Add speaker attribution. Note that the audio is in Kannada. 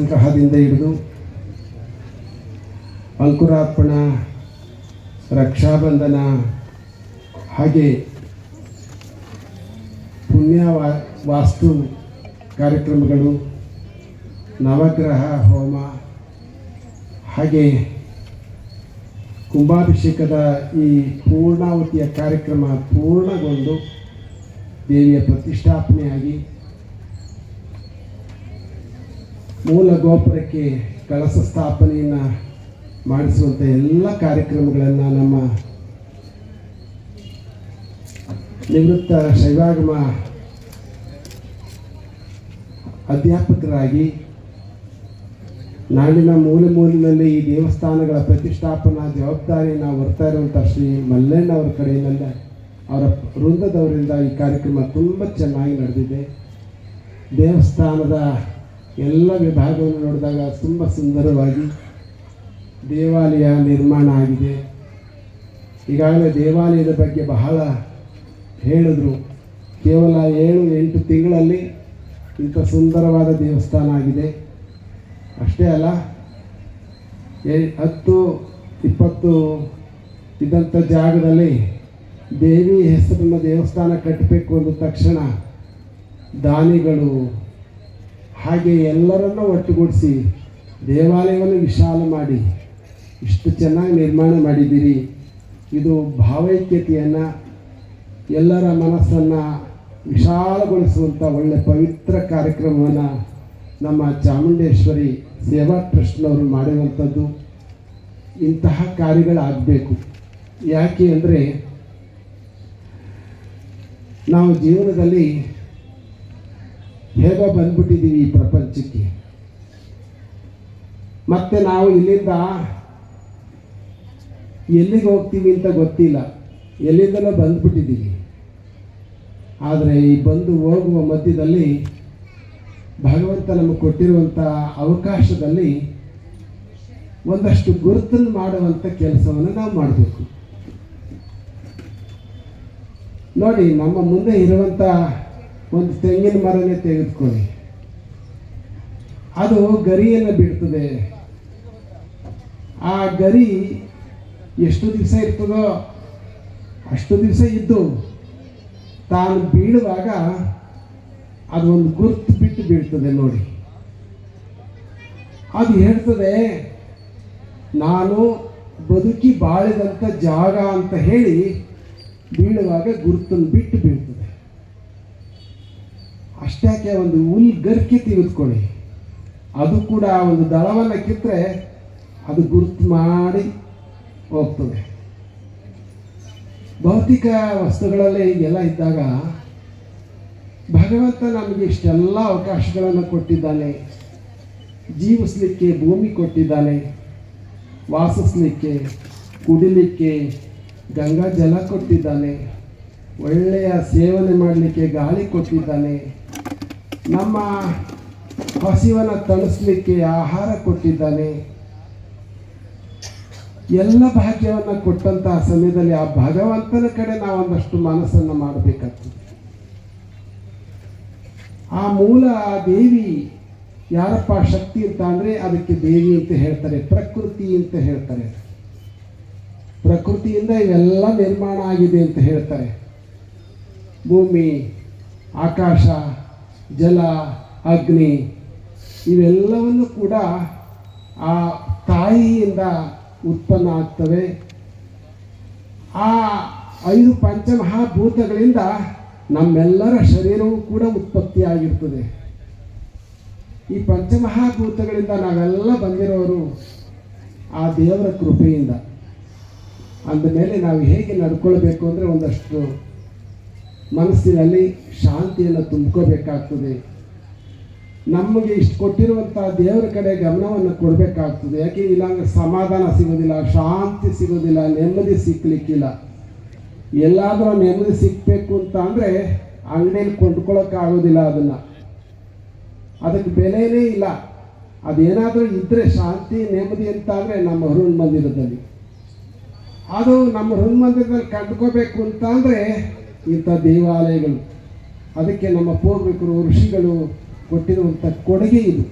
Speaker 1: ಸಂಗ್ರಹದಿಂದ ಹಿಡಿದು ಅಂಕುರಾರ್ಪಣ, ರಕ್ಷಾಬಂಧನ, ಹಾಗೆ ಪುಣ್ಯ ವಾಸ್ತು ಕಾರ್ಯಕ್ರಮಗಳು, ನವಗ್ರಹ ಹೋಮ, ಹಾಗೆ ಕುಂಭಾಭಿಷೇಕದ ಈ ಪೂರ್ಣಾವತಿಯ ಕಾರ್ಯಕ್ರಮ ಪೂರ್ಣಗೊಂಡು ದೇವಿಯ ಪ್ರತಿಷ್ಠಾಪನೆಯಾಗಿ ಮೂಲ ಗೋಪುರಕ್ಕೆ ಕಳಸ ಸ್ಥಾಪನೆಯನ್ನು ಮಾಡಿಸುವಂಥ ಎಲ್ಲ ಕಾರ್ಯಕ್ರಮಗಳನ್ನು ನಮ್ಮ ನಿವೃತ್ತ ಶೈವಾಗಮ ಅಧ್ಯಾಪಕರಾಗಿ ನಾಡಿನ ಮೂಲೆಯಲ್ಲಿ ಈ ದೇವಸ್ಥಾನಗಳ ಪ್ರತಿಷ್ಠಾಪನಾ ಜವಾಬ್ದಾರಿಯನ್ನು ಹೊರ್ತಾ ಇರುವಂಥ ಶ್ರೀ ಮಲ್ಲಣ್ಣ ಅವರ ಕಡೆಯಿಂದ ಅವರ ವೃಂದದವರಿಂದ ಈ ಕಾರ್ಯಕ್ರಮ ತುಂಬ ಚೆನ್ನಾಗಿ ನಡೆದಿದೆ. ದೇವಸ್ಥಾನದ ಎಲ್ಲ ವಿಭಾಗವನ್ನು ನೋಡಿದಾಗ ತುಂಬ ಸುಂದರವಾಗಿ ದೇವಾಲಯ ನಿರ್ಮಾಣ ಆಗಿದೆ. ಈಗಾಗಲೇ ದೇವಾಲಯದ ಬಗ್ಗೆ ಬಹಳ ಹೇಳಿದ್ರು. ಕೇವಲ 7-8 ತಿಂಗಳಲ್ಲಿ ಇಂಥ ಸುಂದರವಾದ ದೇವಸ್ಥಾನ ಆಗಿದೆ. ಅಷ್ಟೇ ಅಲ್ಲ, 10-20 ಇದ್ದಂಥ ಜಾಗದಲ್ಲಿ ದೇವಿ ಹೆಸರನ್ನು ದೇವಸ್ಥಾನ ಕಟ್ಟಬೇಕು ಅಂದ ತಕ್ಷಣ ದಾನಿಗಳು ಹಾಗೆ ಎಲ್ಲರನ್ನೂ ಒಟ್ಟುಗೂಡಿಸಿ ದೇವಾಲಯವನ್ನು ವಿಶಾಲ ಮಾಡಿ ಇಷ್ಟು ಚೆನ್ನಾಗಿ ನಿರ್ಮಾಣ ಮಾಡಿದ್ದೀರಿ. ಇದು ಭಾವೈಕ್ಯತೆಯನ್ನು, ಎಲ್ಲರ ಮನಸ್ಸನ್ನು ವಿಶಾಲಗೊಳಿಸುವಂಥ ಒಳ್ಳೆಯ ಪವಿತ್ರ ಕಾರ್ಯಕ್ರಮವನ್ನು ನಮ್ಮ ಚಾಮುಂಡೇಶ್ವರಿ ಸೇವಾ ಟ್ರಸ್ಟ್ನವರು ಮಾಡಿರುವಂಥದ್ದು. ಇಂತಹ ಕಾರ್ಯಗಳಾಗಬೇಕು. ಯಾಕೆ ಅಂದರೆ ನಾವು ಜೀವನದಲ್ಲಿ ಹೇಗೋ ಬಂದ್ಬಿಟ್ಟಿದ್ದೀವಿ ಈ ಪ್ರಪಂಚಕ್ಕೆ. ಮತ್ತೆ ನಾವು ಇಲ್ಲಿಂದ ಎಲ್ಲಿಗೆ ಹೋಗ್ತೀವಿ ಅಂತ ಗೊತ್ತಿಲ್ಲ, ಎಲ್ಲಿಂದಲೋ ಬಂದ್ಬಿಟ್ಟಿದ್ದೀವಿ. ಆದರೆ ಈ ಬಂದು ಹೋಗುವ ಮಧ್ಯದಲ್ಲಿ ಭಗವಂತ ನಮಗೆ ಕೊಟ್ಟಿರುವಂಥ ಅವಕಾಶದಲ್ಲಿ ಒಂದಷ್ಟು ಗುರುತನ್ನು ಮಾಡುವಂಥ ಕೆಲಸವನ್ನು ನಾವು ಮಾಡಬೇಕು. ನೋಡಿ, ನಮ್ಮ ಮುಂದೆ ಇರುವಂಥ ಒಂದು ತೆಂಗಿನ ಮರನೇ ತೆಗೆದುಕೊಳ್ಳಿ, ಅದು ಗರಿಯನ್ನು ಬಿಡ್ತದೆ. ಆ ಗರಿ ಎಷ್ಟು ದಿವಸ ಇರ್ತದೋ ಅಷ್ಟು ದಿವಸ ಇದ್ದು ತಾನು ಬೀಳುವಾಗ ಅದು ಒಂದು ಗುರುತು ಬಿಟ್ಟು ಬೀಳ್ತದೆ. ನೋಡಿ, ಅದು ಹೇಳ್ತದೆ ನಾನು ಬದುಕಿ ಬಾಳಿದಂಥ ಜಾಗ ಅಂತ ಹೇಳಿ ಬೀಳುವಾಗ ಗುರುತನ್ನು ಬಿಟ್ಟು ಬೀಳ್ತದೆ. ಅಷ್ಟಾಕೆ ಒಂದು ಗರ್ಕೆ ತೆಗೆದುಕೊಳ್ಳಿ, ಅದು ಕೂಡ ಒಂದು ದಳವನ್ನು ಕಿತ್ತರೆ ಅದು ಗುರುತು ಮಾಡಿ ಹೋಗ್ತದೆ. ಭೌತಿಕ ವಸ್ತುಗಳಲ್ಲಿ ಎಲ್ಲ ಇದ್ದಾಗ ಭಗವಂತ ನಮಗೆ ಇಷ್ಟೆಲ್ಲ ಅವಕಾಶಗಳನ್ನು ಕೊಟ್ಟಿದ್ದಾನೆ. ಜೀವಿಸಲಿಕ್ಕೆ ಭೂಮಿ ಕೊಟ್ಟಿದ್ದಾನೆ, ವಾಸಿಸಲಿಕ್ಕೆ, ಕುಡಿಲಿಕ್ಕೆ ಗಂಗಾ ಜಲ ಕೊಟ್ಟಿದ್ದಾನೆ, ಒಳ್ಳೆಯ ಸೇವನೆ ಮಾಡಲಿಕ್ಕೆ ಗಾಳಿ ಕೊಟ್ಟಿದ್ದಾನೆ, ನಮ್ಮ ಹಸಿವನ್ನು ತಣಿಸಲಿಕ್ಕೆ ಆಹಾರ ಕೊಟ್ಟಿದ್ದಾನೆ. ಎಲ್ಲ ಭಾಗ್ಯವನ್ನು ಕೊಟ್ಟಂತಹ ಸಮಯದಲ್ಲಿ ಆ ಭಗವಂತನ ಕಡೆ ನಾವು ಒಂದಷ್ಟು ಮನಸ್ಸನ್ನು ಮಾಡಬೇಕಾಗ್ತದೆ. ಆ ಮೂಲ ದೇವಿ ಯಾರಪ್ಪ ಶಕ್ತಿ ಅಂತ ಅಂದರೆ ಅದಕ್ಕೆ ದೇವಿ ಅಂತ ಹೇಳ್ತಾರೆ, ಪ್ರಕೃತಿ ಅಂತ ಹೇಳ್ತಾರೆ. ಪ್ರಕೃತಿಯಿಂದ ಇವೆಲ್ಲ ನಿರ್ಮಾಣ ಆಗಿದೆ ಅಂತ ಹೇಳ್ತಾರೆ. ಭೂಮಿ, ಆಕಾಶ, ಜಲ, ಅಗ್ನಿ ಇವೆಲ್ಲವನ್ನು ಕೂಡ ಆ ತಾಯಿಯಿಂದ ಉತ್ಪನ್ನ ಆಗ್ತವೆ. ಆ 5 ಪಂಚಮಹಾಭೂತಗಳಿಂದ ನಮ್ಮೆಲ್ಲರ ಶರೀರವೂ ಕೂಡ ಉತ್ಪತ್ತಿಯಾಗಿರ್ತದೆ. ಈ ಪಂಚಮಹಾಭೂತಗಳಿಂದ ನಾವೆಲ್ಲ ಬಂದಿರೋರು ಆ ದೇವರ ಕೃಪೆಯಿಂದ. ಅಂದಮೇಲೆ ನಾವು ಹೇಗೆ ನಡ್ಕೊಳ್ಬೇಕು ಅಂದರೆ ಒಂದಷ್ಟು ಮನಸ್ಸಿನಲ್ಲಿ ಶಾಂತಿಯನ್ನು ತುಂಬ್ಕೋಬೇಕಾಗ್ತದೆ. ನಮಗೆ ಇಷ್ಟು ಕೊಟ್ಟಿರುವಂಥ ದೇವರ ಕಡೆ ಗಮನವನ್ನು ಕೊಡಬೇಕಾಗ್ತದೆ. ಯಾಕೆ ಇಲ್ಲಾಂದ್ರೆ ಸಮಾಧಾನ ಸಿಗೋದಿಲ್ಲ, ಶಾಂತಿ ಸಿಗೋದಿಲ್ಲ, ನೆಮ್ಮದಿ ಸಿಕ್ಕಲಿಕ್ಕಿಲ್ಲ. ಎಲ್ಲಾದರೂ ನೆಮ್ಮದಿ ಸಿಕ್ಕಬೇಕು ಅಂತ ಅಂದರೆ ಅಂಗಡಿಯಲ್ಲಿ ಕೊಂಡ್ಕೊಳ್ಳೋಕ್ಕಾಗೋದಿಲ್ಲ. ಅದಕ್ಕೆ ಬೆಲೆಯೇ ಇಲ್ಲ. ಅದೇನಾದರೂ ಇದ್ದರೆ ಶಾಂತಿ ನೆಮ್ಮದಿ ಅಂತ ಅಂದರೆ ನಮ್ಮ ಹೃನ್ ಮಂದಿರದಲ್ಲಿ. ಅದು ನಮ್ಮ ಹೃನ್ ಮಂದಿರದಲ್ಲಿ ಕಂಡುಕೋಬೇಕು ಅಂತ ಅಂದರೆ ಇಂಥ ದೇವಾಲಯಗಳು, ಅದಕ್ಕೆ ನಮ್ಮ ಪೂರ್ವಿಕರು ಋಷಿಗಳು ಕೊಟ್ಟಿರುವಂಥ ಕೊಡುಗೆ ಇದು.